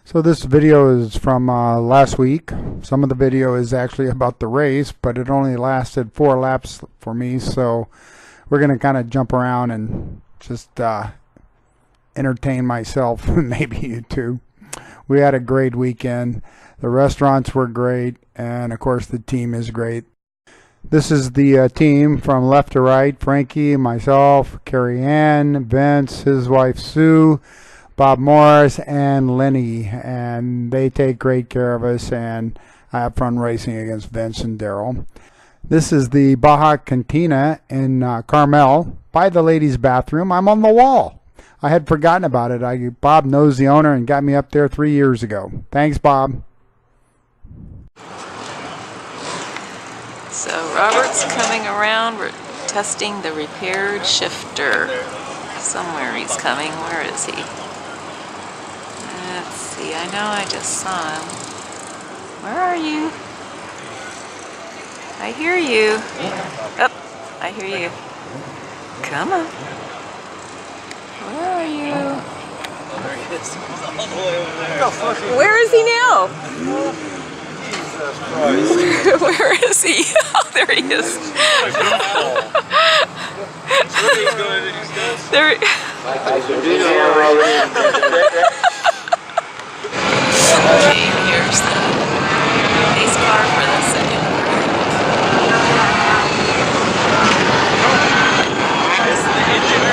So this video is from last week. Some of the video is actually about the race, but it only lasted 4 laps for me, so we're going to kind of jump around and just entertain myself and maybe you too. We had a great weekend. The restaurants were great, and of course the team is great. This is the team from left to right: Frankie, myself, Carrie Ann, Vince, his wife Sue, Bob Morris, and Lenny, and they take great care of us, and I have fun racing against Vince and Daryl. This is the Baja Cantina in Carmel by the ladies' bathroom. I'm on the wall. I had forgotten about it. Bob knows the owner and got me up there 3 years ago. Thanks, Bob. So Robert's coming around. We're testing the repaired shifter. Somewhere he's coming. Where is he? Let's see. I know I just saw him. Where are you? I hear you. Oh, I hear you. Come on. Where are you? Oh, there he is. He's all the way over there. Where is he now? Jesus Christ. Where is he? Oh, there he is. There. Okay, here's the pace car for the second group. This is the engine.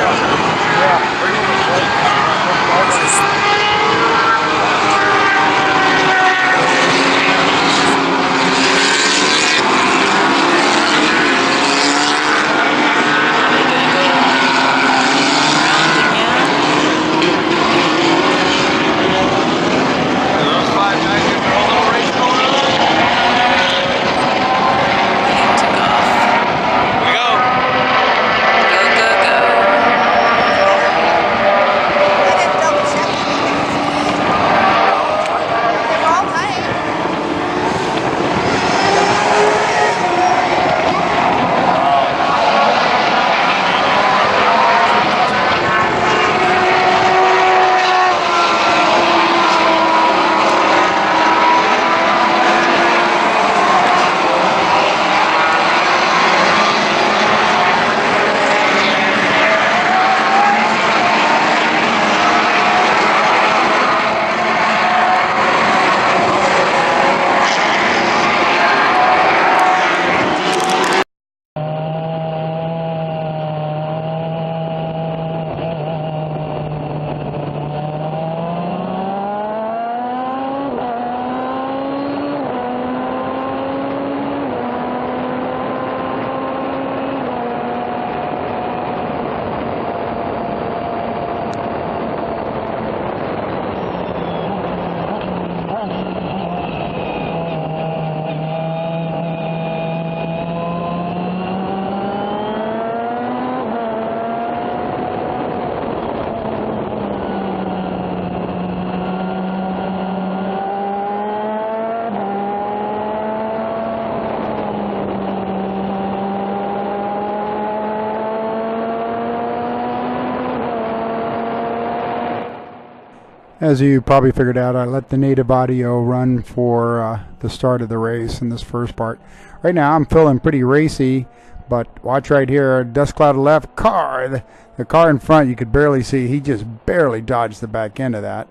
As you probably figured out, I let the native audio run for the start of the race in this first part. Right now I'm feeling pretty racy, but watch right here, dust cloud left, car. The car in front you could barely see. He just barely dodged the back end of that.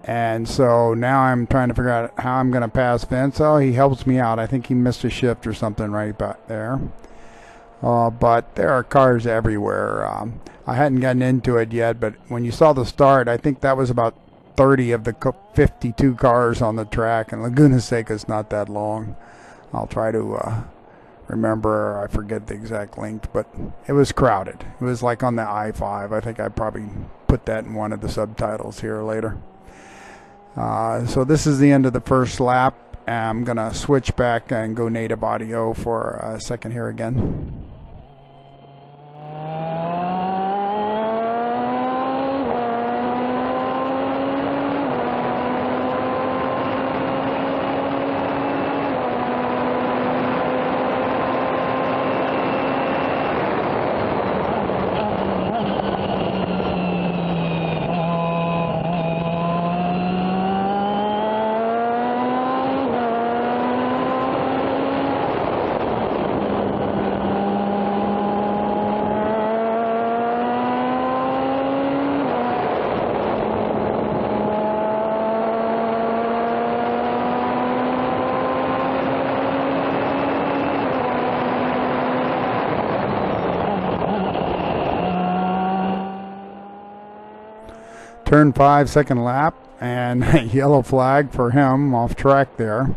And so now I'm trying to figure out how I'm going to pass Vince. Oh, he helps me out. I think he missed a shift or something right about there. But there are cars everywhere. I hadn't gotten into it yet, but when you saw the start, I think that was about 30 of the 52 cars on the track, and Laguna Seca is not that long. I'll try to remember. I forget the exact length, but it was crowded. It was like on the I-5. I think I probably put that in one of the subtitles here later. So this is the end of the first lap. I'm going to switch back and go native audio for a second here again. Turn 5, second lap, and a yellow flag for him off track there.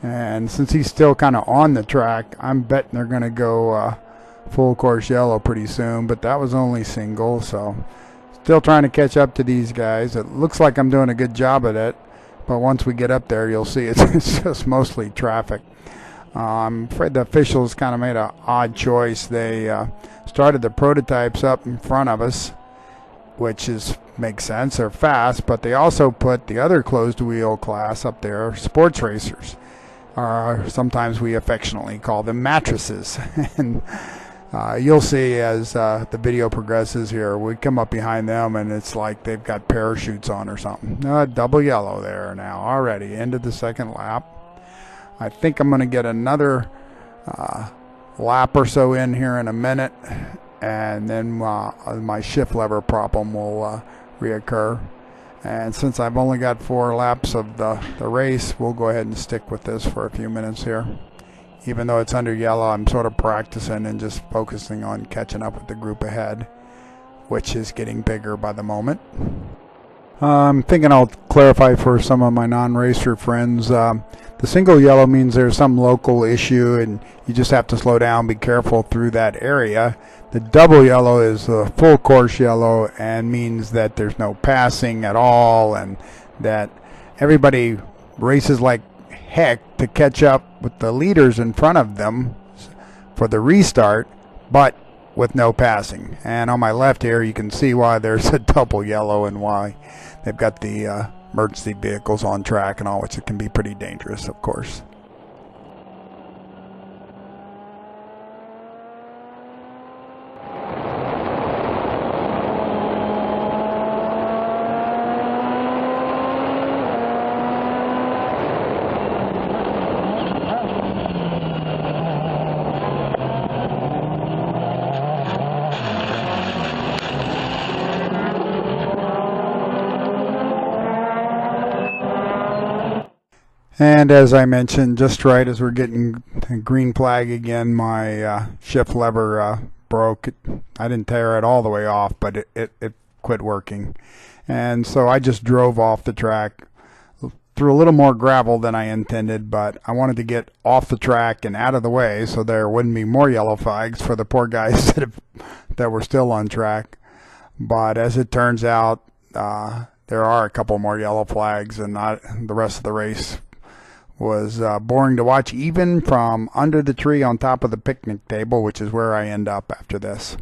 And since he's still kind of on the track, I'm betting they're going to go full course yellow pretty soon, but that was only single, so still trying to catch up to these guys. It looks like I'm doing a good job at it, but once we get up there, you'll see it's just mostly traffic. I'm afraid the officials kind of made an odd choice. They started the prototypes up in front of us, which makes sense. They're fast, but they also put the other closed wheel class up there, sports racers. Sometimes we affectionately call them mattresses. And you'll see as the video progresses here, we come up behind them and it's like they've got parachutes on or something. Double yellow there now already, into the second lap. I think I'm going to get another lap or so in here in a minute, and then my shift lever problem will reoccur. And since I've only got 4 laps of the race, we'll go ahead and stick with this for a few minutes here. Even though it's under yellow, I'm sort of practicing and just focusing on catching up with the group ahead, which is getting bigger by the moment. I'm thinking I'll clarify for some of my non-racer friends. The single yellow means there's some local issue and you just have to slow down, be careful through that area. The double yellow is the full course yellow and means that there's no passing at all and that everybody races like heck to catch up with the leaders in front of them for the restart, but with no passing. And on my left here you can see why there's a double yellow and why they've got the emergency vehicles on track and all, which it can be pretty dangerous, of course. And as I mentioned, just right as we're getting a green flag again, my shift lever broke. I didn't tear it all the way off, but it quit working. And so I just drove off the track through a little more gravel than I intended, but I wanted to get off the track and out of the way so there wouldn't be more yellow flags for the poor guys that were still on track. But as it turns out, there are a couple more yellow flags, and the rest of the race was boring to watch, even from under the tree on top of the picnic table, which is where I end up after this.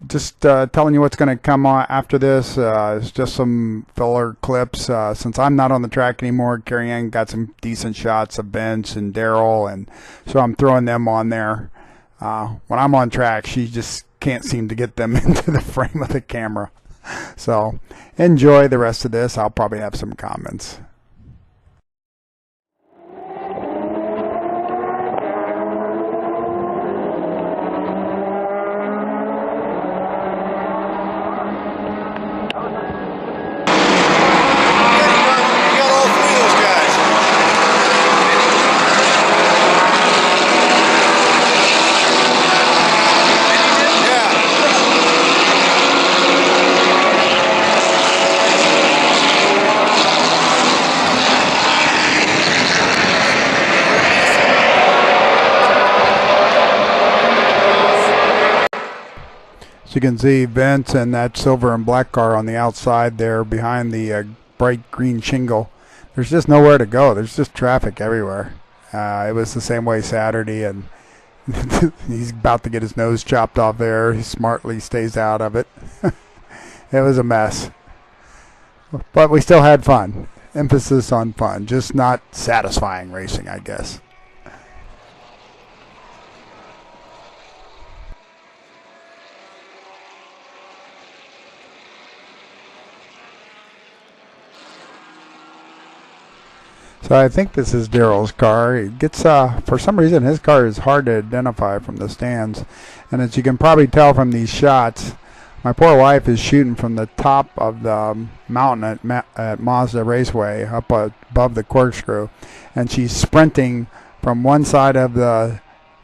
Just telling you what's going to come on after this. It's just some filler clips. Since I'm not on the track anymore, Carrie Ann got some decent shots of Vince and Daryl, and so I'm throwing them on there. When I'm on track, she just can't seem to get them into the frame of the camera. So enjoy the rest of this. I'll probably have some comments. You can see Vince and that silver and black car on the outside there behind the bright green shingle. There's just nowhere to go. There's just traffic everywhere. It was the same way Saturday, and he's about to get his nose chopped off there. He smartly stays out of it. It was a mess. But we still had fun. Emphasis on fun, just not satisfying racing, I guess. So I think this is Daryl's car. He gets, for some reason, his car is hard to identify from the stands. And as you can probably tell from these shots, my poor wife is shooting from the top of the mountain at Mazda Raceway up above the corkscrew. And she's sprinting from one side of the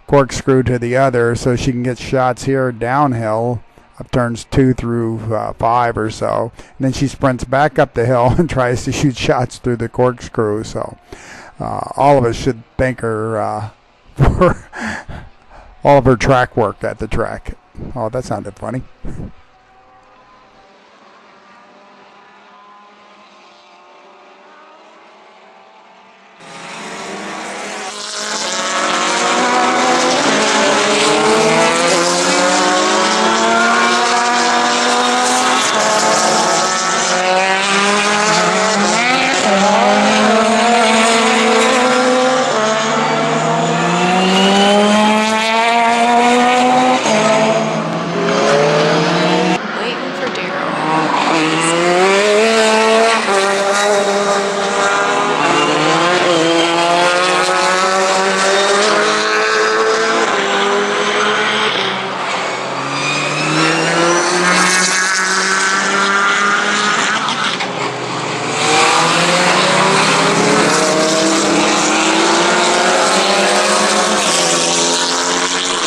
corkscrew to the other so she can get shots here downhill up turns 2 through 5 or so. And then she sprints back up the hill and tries to shoot shots through the corkscrew. So all of us should thank her for all of her track work at the track. Oh, that sounded funny.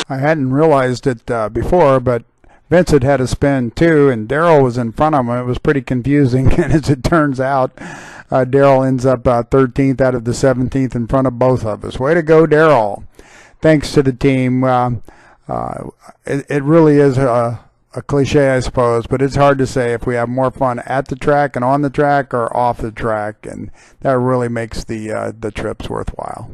I hadn't realized it before, but Vincent had a spin too, and Daryl was in front of him. It was pretty confusing, and as it turns out, Daryl ends up 13th out of the 17th in front of both of us. Way to go, Daryl. Thanks to the team. It really is a cliche, I suppose, but it's hard to say if we have more fun at the track and on the track or off the track, and that really makes the trips worthwhile.